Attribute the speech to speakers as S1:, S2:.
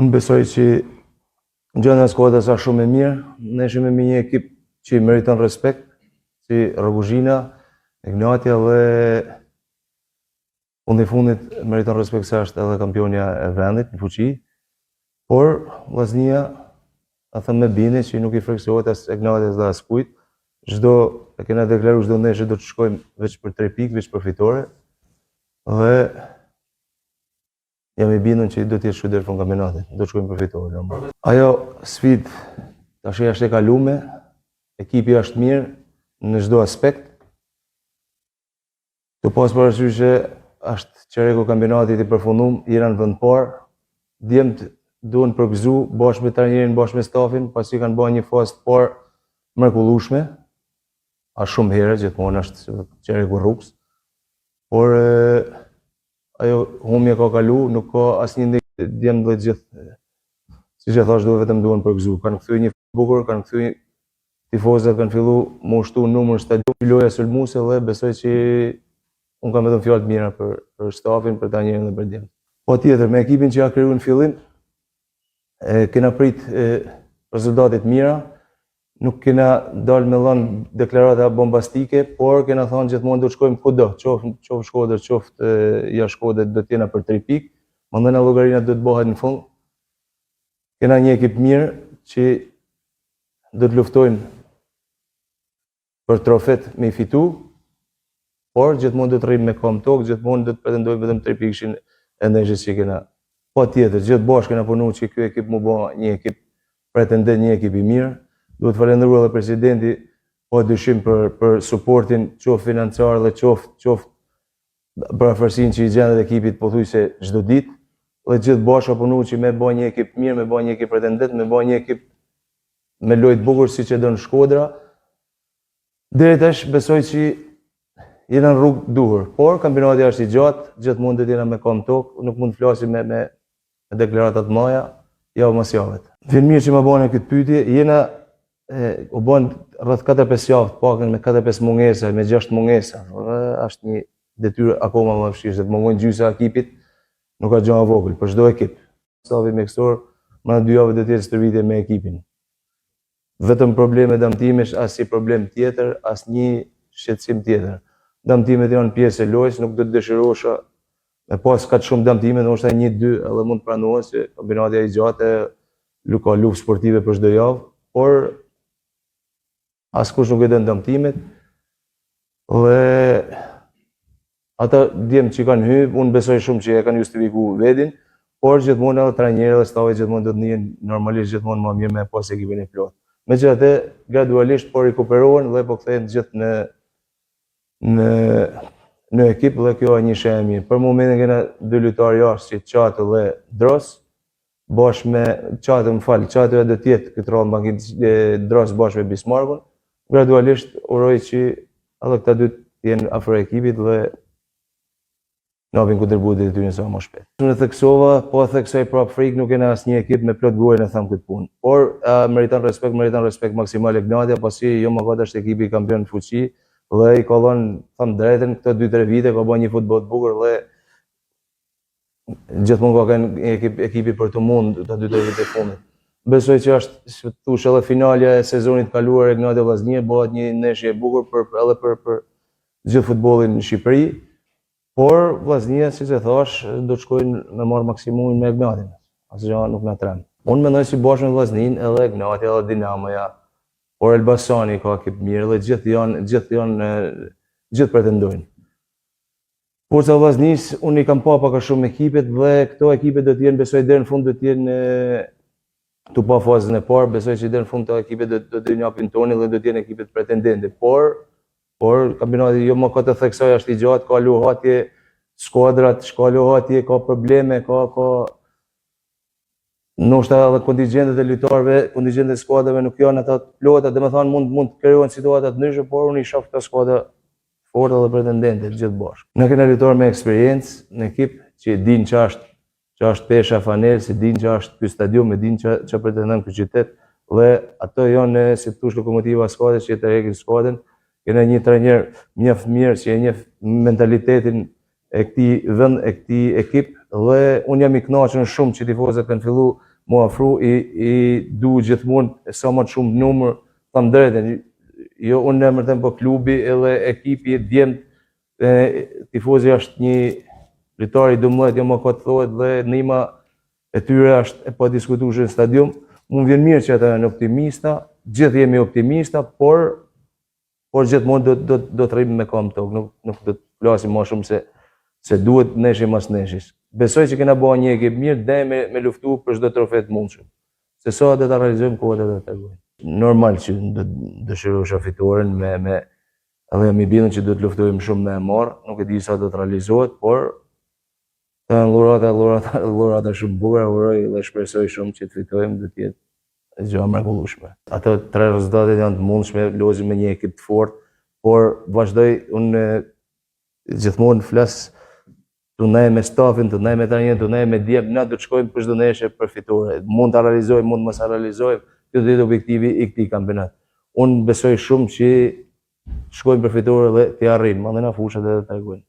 S1: Unë besoj që gjendja e skuadrës është shumë e mirë. Ne ishim me një ekip që meriton respekt, si Roguzhina, Ignatja dhe fundi fundit meriton respekt se është edhe kampionja e vendit në fuqi. Por vllaznia, a them me bindje që nuk i friksohet as Ignatjes dhe as kujt. E kena deklaruar çdo ndeshje do të shkojmë veç për 3 pikë, veç për fitore. Dhe jam i bindur që do të jetë shumë deri në fund kampionatit, do të shkojmë për fitore. Ajo sfidë tash është e kaluar, ekipi është mirë në çdo aspekt. Të pas parasysh që është çereku kampionatit i përfunduar, jena në vend parë. Djemt duhen përgëzu bashkë me trajnerin, bashkë me stafin, pasi kanë bërë një fazë të parë mrekullueshme. A shumë herë gjithmonë është çereku rrugës. Por ajo humja ka kalu, nuk ka asnjë ndjenjë djem dhe gjithë. Siç e thash, vetëm duhen përgëzu. Kanë kthyer një bukur, kanë kthyer tifozët, kanë filluar më ushtu numër stadium, loja sulmuese dhe besoj që unë kam vetëm fjalë të mira për stafin, për trajnerin dhe për djem. Patjetër, me ekipin që ja krijuar në fillim, kena prit rezultate të mira. Nuk kena dalë me dhënë deklarata bombastike, por kena thënë gjithmonë do të shkojmë kudo, qoftë Shkodër, qoftë jashtë Shkodrës, do të jena për 3 pikë, mandena llogarina do të bëhet në fund. Kena një ekip mirë që do të luftojnë për trofet me i fitu, por gjithmonë do të rrim me kom tokë, gjithmonë do të pretendojmë vetëm 3 pikëshin e ndeshjes që kena. Patjetër, gjithë bashkë kena punuar që ky ekip mu bë një ekip pretendent, një ekip i mirë. Duhet falenderoj edhe presidenti pa dyshim për suportin qoftë financiar dhe qoftë për afërsinë që i gjendet ekipit pothuajse çdo ditë. Dhe gjithë bashkë punuar që me bë një ekip mirë, me bë një ekip pretendent, me bë një ekip me lojë të bukur siç e don Shkodra. Deri tash besoj që jena në rrugë duhur, por kampionati është i gjatë, gjithmonë do të jena me kom tokë, nuk mund të flasim me deklarata të mëdha, javë mas javët. Vjen mirë që më bënë këtë pyetje, jena u bën rreth 4-5 javë të pakën me 4-5 mungesa, me 6 mungesa. Është një detyrë akoma më e vështirë, se të mungojnë gjysma e ekipit, nuk ka gjë e vogël për çdo ekip. Stafi mjekësor më 2 javë do të jetë stërvitje me ekipin. Vetëm probleme damtimesh, as si problem tjetër, as një shqetësim tjetër. Damtimet janë pjesë e lojës, nuk do të dëshirosha me pas kaq shumë damtime, ndoshta 1-2 edhe mund të pranohet se kampionati i gjatë ka luftë sportive për çdo javë, por askush nuk e don damtimet. Dhe ata djem që kanë hyrë, unë besoj shumë që e kanë justifikuar vetin, por gjithmonë edhe trajnerët dhe stafi gjithmonë do të njihen normalisht gjithmonë më mirë me pas ekipin e plotë. Megjithatë, gradualisht po rikuperohen dhe po kthehen gjithë në ekip dhe kjo është një shenjë mirë. Për momentin kena 2 lojtarë jashtë, si Çato dhe Dros, bashkë me Çato, Çato do të jetë këtë radhë bankinë Dros bashkë me Bismarckun. Gradualisht uroj që edhe këta dy të jenë afër ekipit dhe napin kontributin e tyre sa më shpejt. Unë theksova, po theksoj prap frikë, nuk kena asnjë ekip me plot gojë në tham këtë punë. Por meriton respekt maksimal Ignatja, pasi jo më vetë është ekipi kampion fuqi dhe i ka dhënë tham drejtën këto 2-3 vite, ka bërë një futboll të bukur dhe gjithmonë ka qenë ekipi për të mund të 2-3 vite fundit. Besoj që është thosh edhe finalja e sezonit kaluar Ignatja Vllaznia bëhet një ndeshje e bukur edhe për gjithë futbollin në Shqipëri. Por Vllaznia, siç e thash, do të shkojnë me marr maksimumin me Ignatin. Asgjë nuk na tren. Unë mendoj se bashkë me Vllaznin edhe Ignatja edhe Dinamoja, por Elbasani ka ekip mirë dhe gjithë pretendojnë. Por sa Vllaznis, unë i kam pa pak a shumë ekipet dhe këto ekipet do të jenë, besoj deri në fund do të jenë tu pa fazën e parë, besoj që deri në fund këto ekipet do të japin tonin dhe do të jenë ekipet pretendente. Por kampionati jo më ka të theksoj është i gjatë, ka luhatje, skuadrat, ka luhatje, ka probleme, ka ndoshta edhe kontingjentet e lojtarëve, kontingjentet e skuadrave nuk janë ata të plota, domethënë mund të krijohen situata të ndryshe, por unë i shoh këto skuadra fortë dhe pretendente gjithë bashkë. Ne kemi lojtarë me eksperiencë në ekip që dinë që është pesha fanel, që dinë që është ky stadium, dinë që pretendon ky qytet dhe ato janë si thosh lokomotiva e skuadrës që tërheqin skuadrën. Kena një trajner mjaft mirë që e njeh mentalitetin e këtij vend, e këtij ekip dhe unë jam i kënaqur shumë që tifozët kanë filluar mu afru, i du gjithmonë sa më shumë numër, tham drejten, jo unë në emërtem, po klubi edhe ekipi e djemt, tifozi është një lojtar i 12, jo më këtë thohet, dhe nima e tyre është e pa diskutueshme në stadium. Më vjen mirë që ata janë optimista, gjithë jemi optimista, por gjithmonë do të rrim me kam tokë, nuk do të flasim më shumë se duhet neshi mas neshis. Besoj që kena bëha një ekip mirë dhe me luftu për çdo trofe të mundshëm. Se sa do ta realizojmë, koha do ta tregojë. Normal që dëshirosha fitoren edhe jam i bindur që do të luftojmë shumë me e marr, nuk e di sa do të realizohet, por të lurata shumë bukura, uroj dhe shpresoj shumë që të fitojmë, do të jetë gjë e mrekullueshme. Ato 3 rezultate janë të mundshme, lozim me një ekip të fortë, por vazhdoj unë gjithmonë flas tunaj me stafin, tunaj me trajnerin, tunaj me djep, na do të shkojmë për çdo ndeshje për fitore. Mund ta realizojmë, mund mos ta realizojmë, kjo do të jetë objektivi i këtij kampionati. Unë besoj shumë që shkojmë për fitore dhe t'i arrijmë, mandena fushat edhe të tregojnë.